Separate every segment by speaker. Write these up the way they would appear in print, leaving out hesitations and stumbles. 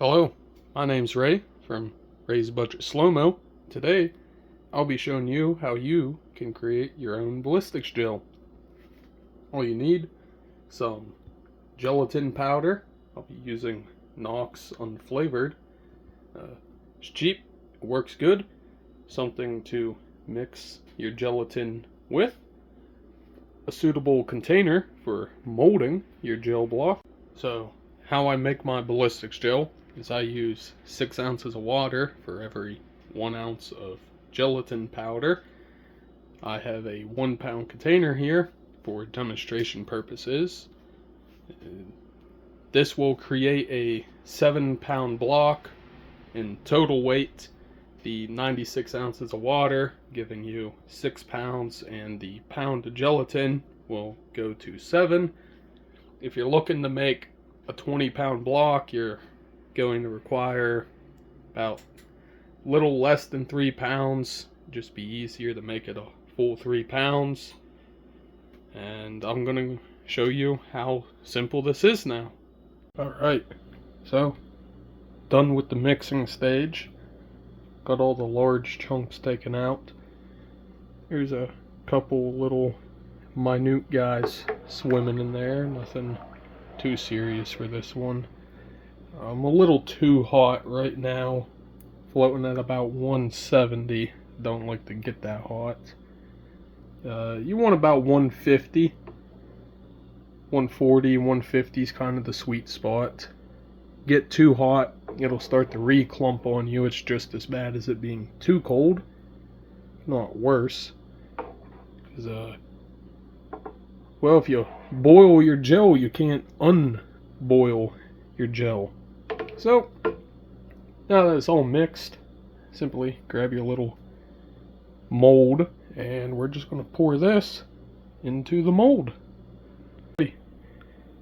Speaker 1: Hello, my name's Ray from Ray's Budget Slow-Mo. Today, I'll be showing you how you can create your own ballistics gel. All you need, some gelatin powder. I'll be using Knox unflavored. It's cheap, it works good. Something to mix your gelatin with. A suitable container for molding your gel block. So, how I make my ballistics gel is I use 6 ounces of water for every 1 ounce of gelatin powder. I have a 1 pound container here for demonstration purposes. This will create a 7 pound block in total weight. The 96 ounces of water giving you 6 pounds, and the pound of gelatin will go to 7. If you're looking to make a 20 pound block, you're going to require about a little less than 3 pounds. Just be easier to make it a full 3 pounds. And I'm going to show you how simple this is now. Alright, so done with the mixing stage. Got all the large chunks taken out. Here's a couple little minute guys swimming in there. Nothing too serious for this one. I'm a little too hot right now, floating at about 170. Don't like to get that hot. You want about 150. 140, 150 is kind of the sweet spot. Get too hot, it'll start to re-clump on you. It's just as bad as it being too cold, not worse. Well, if you boil your gel, you can't unboil your gel. So, now that it's all mixed, simply grab your little mold, and we're just going to pour this into the mold.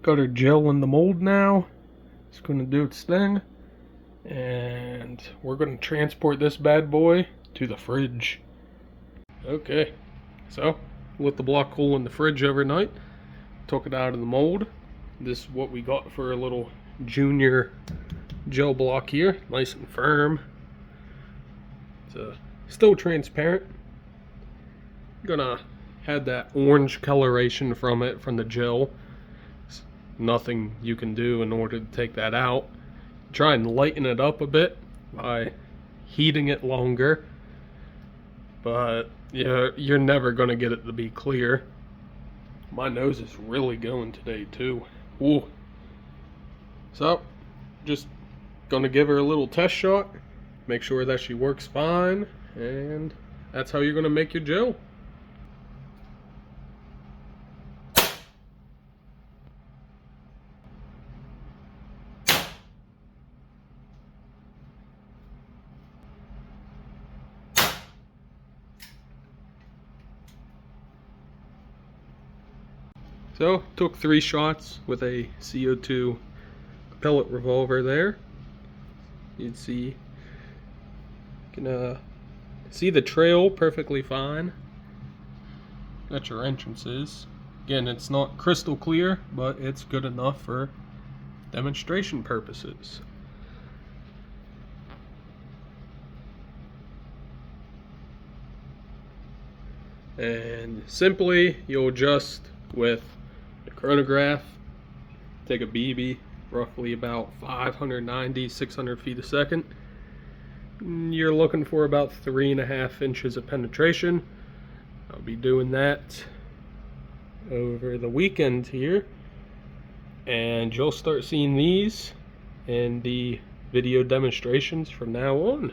Speaker 1: Got our gel in the mold now. It's going to do its thing, and we're going to transport this bad boy to the fridge. Okay, so let the block cool in the fridge overnight. Took it out of the mold. This is what we got for a little junior gel block here, nice and firm. It's still transparent. Gonna have that orange coloration from it, from the gel. There's nothing you can do in order to take that out. Try and lighten it up a bit by heating it longer, but you're never gonna get it to be clear. My nose is really going today too. Ooh. So, just gonna give her a little test shot, make sure that she works fine, and that's how you're gonna make your gel. So, took 3 shots with a CO2 pellet revolver there. You'd see, you can see the trail perfectly fine. That's your entrances. Again, it's not crystal clear, but it's good enough for demonstration purposes. And simply, you'll adjust with the chronograph. Take a BB, roughly about 590, 600 feet a second. You're looking for about 3.5 inches of penetration. I'll be doing that over the weekend here, and you'll start seeing these in the video demonstrations from now on.